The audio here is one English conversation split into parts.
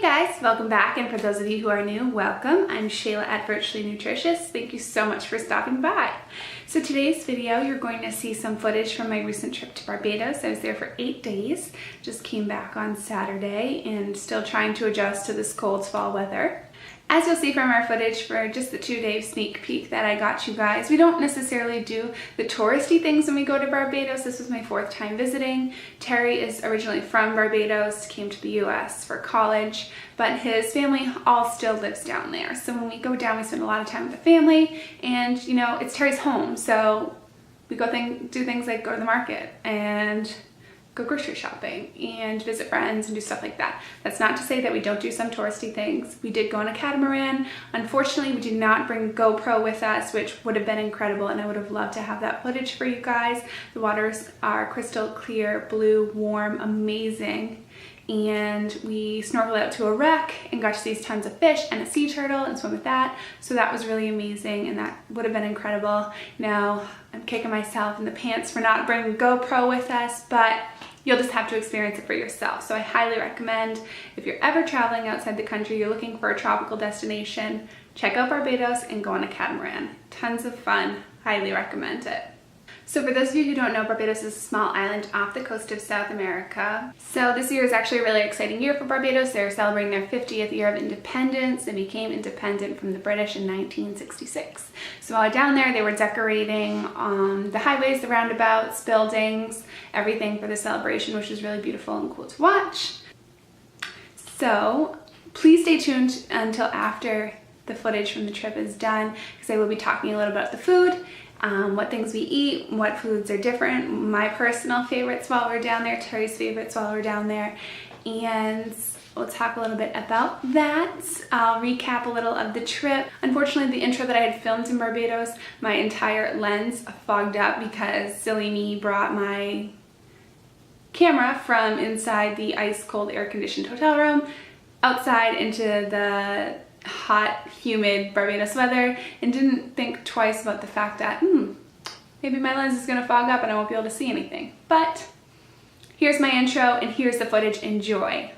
guys, welcome back, and for those of you who are new, welcome. I'm Shelagh at Virtually Nutritious. Thank you so much for stopping by. So today's video, you're going to see some footage from my recent trip to Barbados. I was there for 8 days, just came back on Saturday and still trying to adjust to this cold fall weather. As you'll see from our footage for just the 2-day sneak peek that I got you guys, we don't necessarily do the touristy things when we go to Barbados. This was my 4th time visiting. Terry is originally from Barbados, came to the US for college, but his family all still lives down there. So when we go down, we spend a lot of time with the family, and you know, it's Terry's home. So we go do things like go to the market and go grocery shopping and visit friends and do stuff like that. That's not to say that we don't do some touristy things. We did go on a catamaran. Unfortunately, we did not bring GoPro with us, which would have been incredible, and I would have loved to have that footage for you guys. The waters are crystal clear, blue, warm, amazing. And we snorkeled out to a wreck and got to see tons of fish and a sea turtle and swim with that. So that was really amazing, and that would have been incredible. Now I'm kicking myself in the pants for not bringing GoPro with us, but you'll just have to experience it for yourself. So I highly recommend, if you're ever traveling outside the country, you're looking for a tropical destination, check out Barbados and go on a catamaran. Tons of fun, highly recommend it. So for those of you who don't know, Barbados is a small island off the coast of South America. So this year is actually a really exciting year for Barbados. They're celebrating their 50th year of independence. They became independent from the British in 1966. So while down there, they were decorating the highways, the roundabouts, buildings, everything for the celebration, which is really beautiful and cool to watch. So please stay tuned until after the footage from the trip is done, because I will be talking a little about the food, what things we eat, what foods are different, my personal favorites while we're down there, Terry's favorites while we're down there, and we'll talk a little bit about that. I'll recap a little of the trip. Unfortunately, the intro that I had filmed in Barbados, my entire lens fogged up because silly me brought my camera from inside the ice-cold air-conditioned hotel room outside into the hot, humid Barbados weather, and didn't think twice about the fact that maybe my lens is gonna fog up and I won't be able to see anything. But here's my intro and here's the footage. Enjoy.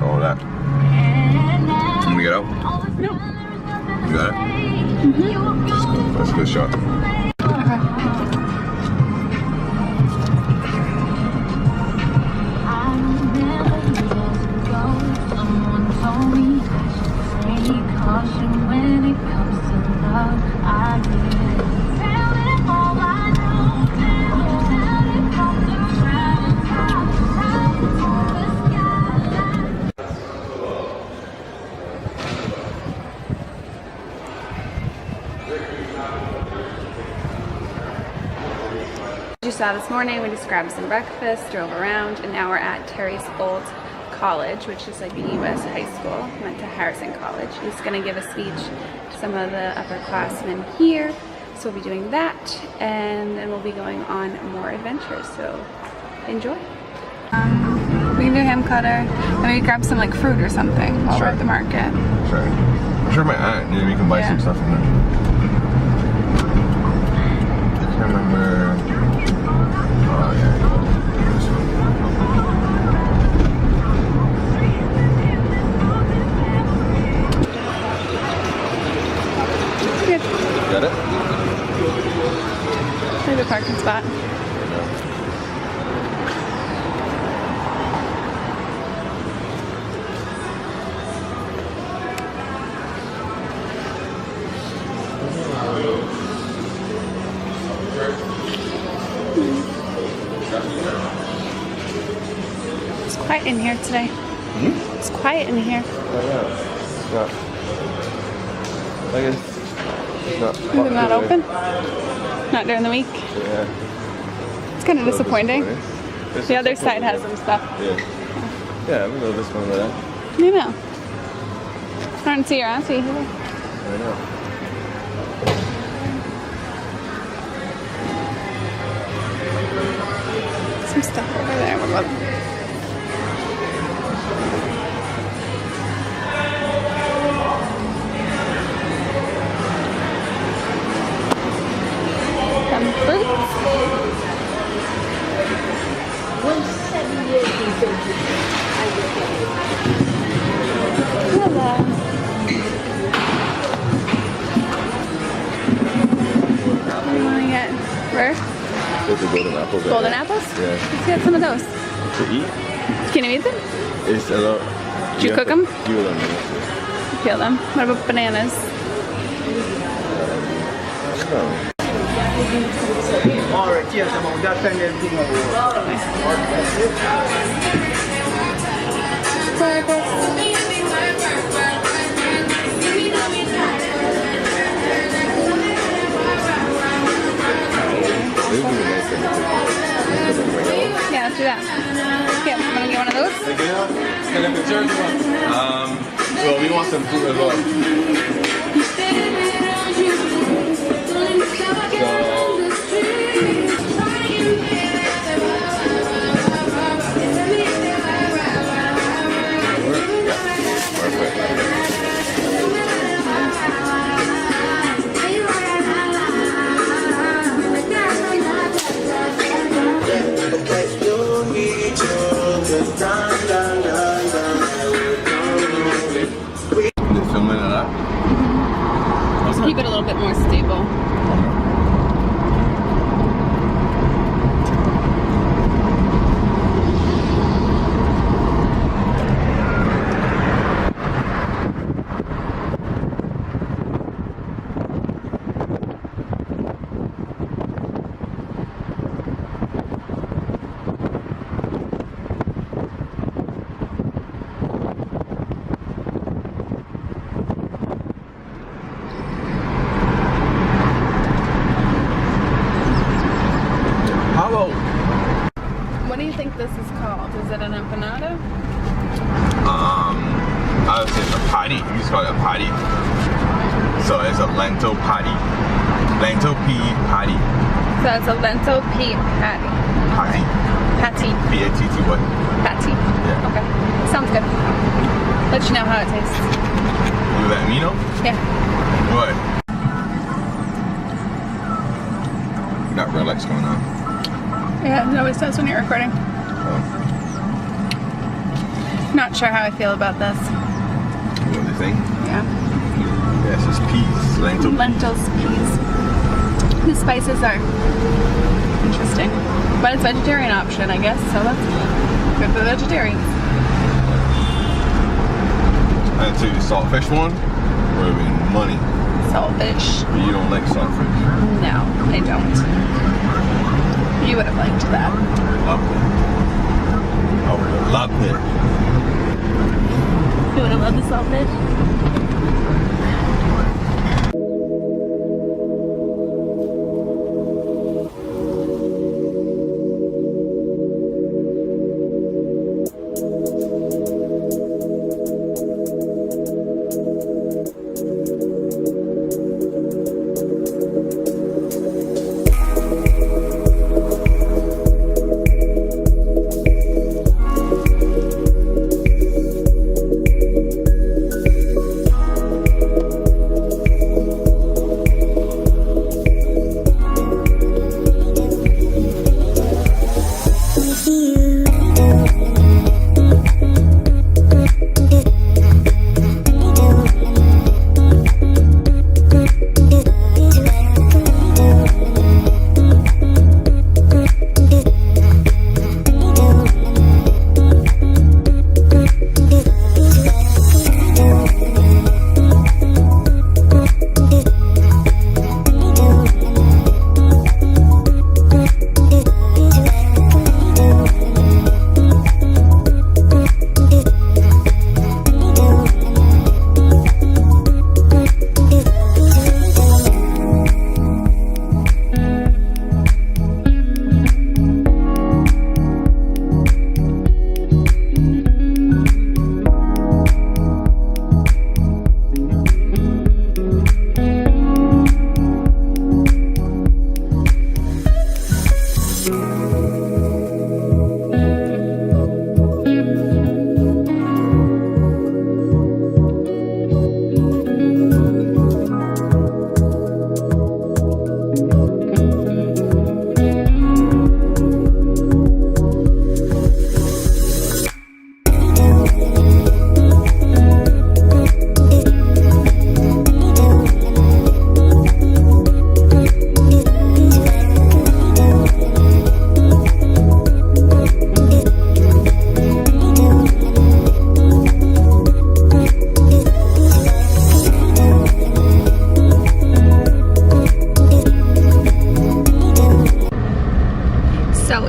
All that. Want me to get out? No. You got it? Mm-hmm. That's a good shot. You saw this morning, we just grabbed some breakfast, drove around, and now we're at Terry's old college, which is like a U.S. high school. Went to Harrison College. He's gonna give a speech to some of the upperclassmen here, so we'll be doing that, and then we'll be going on more adventures. So enjoy. We can do ham cutter, and maybe grab some like fruit or something while we're at the market. Sure. I'm sure my aunt, maybe we can buy some stuff from there. I can't remember. Oh yeah. Good. Got it? There's a parking spot. It's quiet in here today. Hmm? It's quiet in here. Oh yeah. I guess it's not. Is it not open? Not during the week? Yeah. It's kind of disappointing. The other side has some stuff. Yeah. Yeah, we know this one over there. You know. I don't see your auntie either. I know. Some stuff over there. What about some fruits? Hello. What do you want to get? Where? There's the golden apples. Golden apples? Yeah. Let's get some of those. To eat? Can you eat them? It's a lot. Did you cook them? Peel them. Peel them. What about bananas? No. Alright, yes, I'm on that time everything Yeah, let's do that. Yeah, want to get one of those? Well, we want some food as well. Keep it a little bit more stable. What do you think this is called? Is it an empanada? I would say it's a patty. You just call it a patty. So it's a lentil patty. Lentil pea patty. So it's a lentil pea patty. Patty. Patty. P-A-T-T-Y. Patty. Yeah. Okay. Sounds good. Let you know how it tastes. You let me know? Yeah. What? Got red lights going on. Yeah, it always does when you're recording. Oh. Not sure how I feel about this. What do you think? Yeah. Yes, it's pea. Lentil. Lentils, peas. The spices are interesting. But it's a vegetarian option, I guess, so that's good for the vegetarians. And to the saltfish one, would have been money. Saltfish. But you don't like saltfish. No, I don't. You would have liked that. Loved it. I would have loved it. You would have loved the saltfish?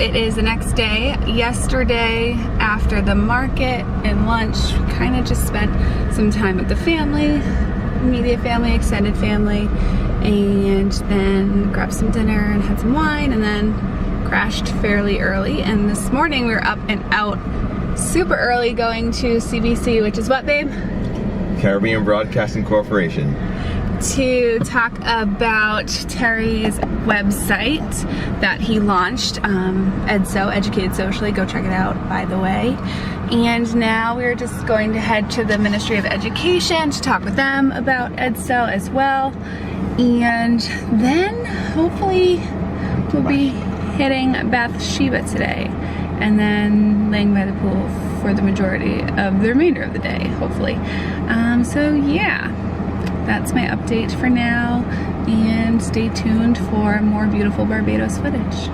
It is the next day. Yesterday, after the market and lunch, we kind of just spent some time with the family, immediate family, extended family, and then grabbed some dinner and had some wine, and then crashed fairly early. And this morning we were up and out super early going to CBC, which is what, babe? Caribbean Broadcasting Corporation. To talk about Terry's website that he launched, EdSo, Educated Socially. Go check it out, by the way. And now we're just going to head to the Ministry of Education to talk with them about EdSo as well. And then hopefully we'll be hitting Bathsheba today and then laying by the pool for the majority of the remainder of the day, hopefully. So yeah. That's my update for now, and stay tuned for more beautiful Barbados footage.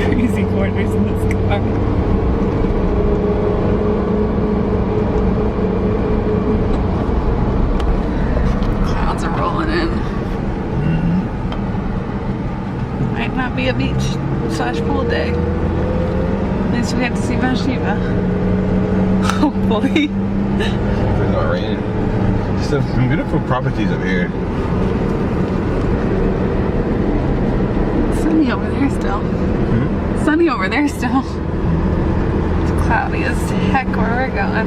Crazy corners in this car. Clouds are rolling in. Might not be a beach/pool day. At least we get to see Bathsheba. Hopefully. It's not raining. Just some beautiful properties up here. It's sunny over there still. Sunny over there still. It's cloudy as heck where we're going.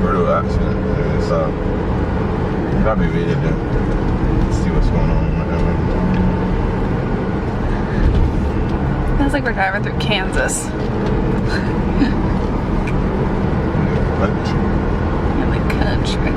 Brutal accident. So probably waited to see what's going on. Feels like we're driving through Kansas. In the country.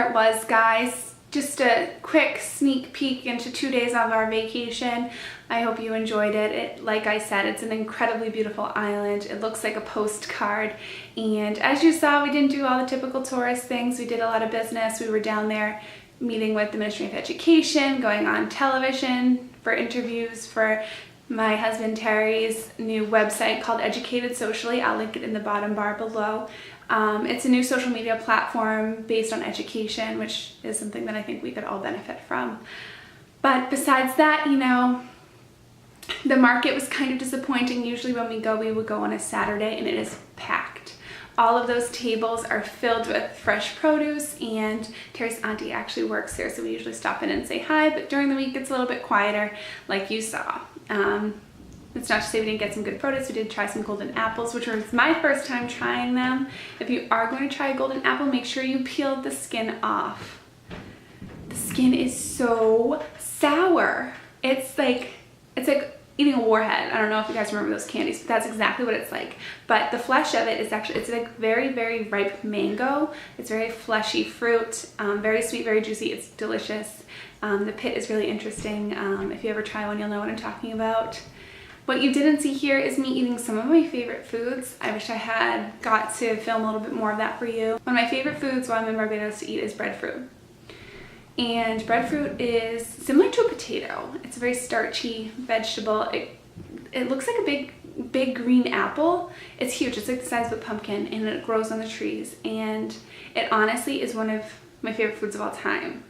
there it was, guys. Just a quick sneak peek into 2 days of our vacation. I hope you enjoyed it. Like I said, it's an incredibly beautiful island. It looks like a postcard. And as you saw, we didn't do all the typical tourist things. We did a lot of business. We were down there meeting with the Ministry of Education, going on television for interviews for my husband Terry's new website called Educated Socially. I'll link it in the bottom bar below. It's a new social media platform based on education, which is something that I think we could all benefit from. But besides that, you know, the market was kind of disappointing. Usually when we would go on a Saturday, and it is packed. All of those tables are filled with fresh produce, and Terry's auntie actually works there, so we usually stop in and say hi, but during the week it's a little bit quieter, like you saw. It's not to say we didn't get some good produce. We did try some golden apples, which was my first time trying them. If you are going to try a golden apple, make sure you peel the skin off. The skin is so sour. It's like eating a warhead. I don't know if you guys remember those candies, but that's exactly what it's like. But the flesh of it is actually, it's like very, very ripe mango. It's very fleshy fruit, very sweet, very juicy. It's delicious. The pit is really interesting. If you ever try one, you'll know what I'm talking about. What you didn't see here is me eating some of my favorite foods. I wish I had got to film a little bit more of that for you. One of my favorite foods while I'm in Barbados to eat is breadfruit. And breadfruit is similar to a potato. It's a very starchy vegetable. It looks like a big green apple. It's huge. It's like the size of a pumpkin, and it grows on the trees. And it honestly is one of my favorite foods of all time.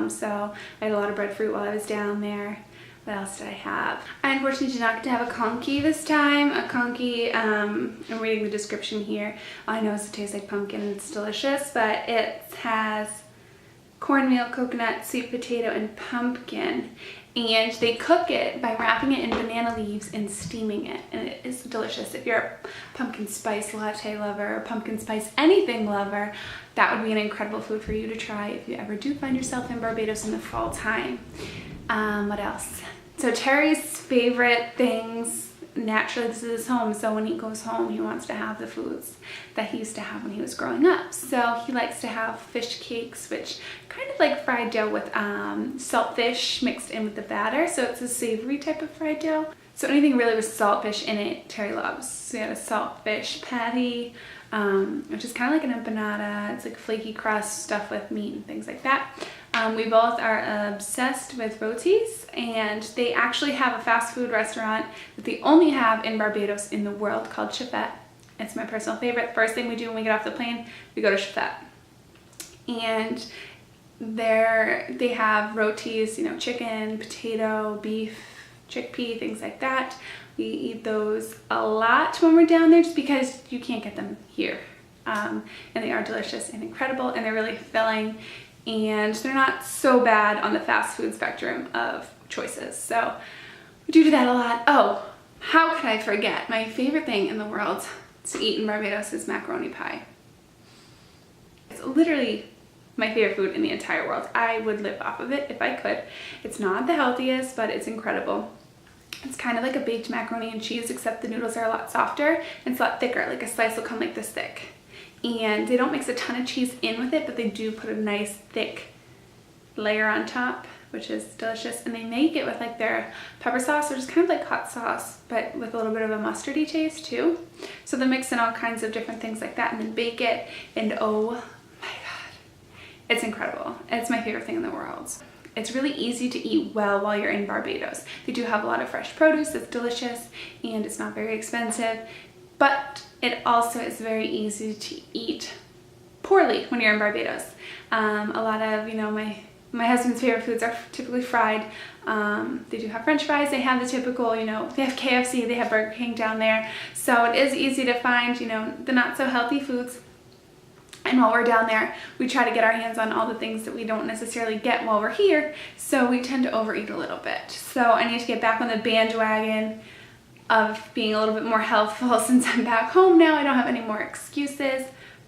So I had a lot of breadfruit while I was down there. What else did I have? I unfortunately did not get to have a conky this time. A conky, I'm reading the description here. All I know is it tastes like pumpkin and it's delicious, but it has cornmeal, coconut, sweet potato, and pumpkin. And they cook it by wrapping it in banana leaves and steaming it. And it is delicious. If you're a pumpkin spice latte lover or pumpkin spice anything lover, that would be an incredible food for you to try if you ever do find yourself in Barbados in the fall time. What else? So Terry's favorite things, naturally this is his home, so when he goes home he wants to have the foods that he used to have when he was growing up. So he likes to have fish cakes, which kind of like fried dough with saltfish mixed in with the batter, so it's a savory type of fried dough. So anything really with saltfish in it, Terry loves. So we had a saltfish patty, which is kind of like an empanada. It's like flaky crust stuffed with meat and things like that. We both are obsessed with rotis, and they actually have a fast food restaurant that they only have in Barbados in the world called Shelagh. It's my personal favorite. First thing we do when we get off the plane, we go to Shelagh. And there they have rotis, you know, chicken, potato, beef, chickpea, things like that. We eat those a lot when we're down there just because you can't get them here. And they are delicious and incredible, and they're really filling. And they're not so bad on the fast food spectrum of choices. So we do that a lot. Oh, how could I forget? My favorite thing in the world to eat in Barbados is macaroni pie. It's literally my favorite food in the entire world. I would live off of it if I could. It's not the healthiest, but it's incredible. It's kind of like a baked macaroni and cheese, except the noodles are a lot softer and it's a lot thicker. Like a slice will come like this thick. And they don't mix a ton of cheese in with it, but they do put a nice thick layer on top, which is delicious. And they make it with like their pepper sauce, which is kind of like hot sauce, but with a little bit of a mustardy taste too. So they mix in all kinds of different things like that and then bake it. And oh my God, it's incredible. It's my favorite thing in the world. It's really easy to eat well while you're in Barbados. They do have a lot of fresh produce. It's delicious and it's not very expensive. But it also is very easy to eat poorly when you're in Barbados. A lot of, you know, my husband's favorite foods are typically fried. They do have French fries. They have the typical, you know, they have KFC, they have Burger King down there. So it is easy to find, you know, the not so healthy foods. And while we're down there, we try to get our hands on all the things that we don't necessarily get while we're here. So we tend to overeat a little bit. So I need to get back on the bandwagon of being a little bit more healthful since I'm back home now. I don't have any more excuses,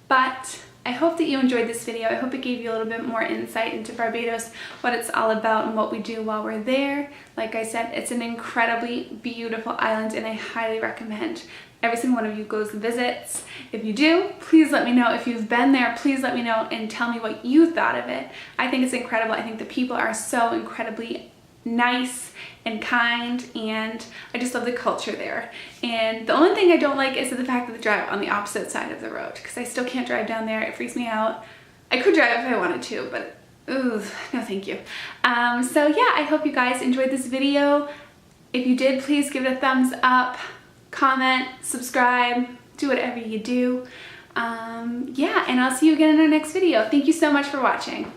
but I hope that you enjoyed this video. I hope it gave you a little bit more insight into Barbados, what it's all about and what we do while we're there. Like I said, it's an incredibly beautiful island and I highly recommend every single one of you goes and visits. If you do, please let me know. If you've been there, please let me know and tell me what you thought of it. I think it's incredible. I think the people are so incredibly nice and kind, and I just love the culture there. And the only thing I don't like is the fact that they drive on the opposite side of the road, because I still can't drive down there. It freaks me out. I could drive if I wanted to, but ooh, no thank you. So yeah, I hope you guys enjoyed this video. If you did, please give it a thumbs up, comment, subscribe, do whatever you do. Yeah, and I'll see you again in our next video. Thank you so much for watching.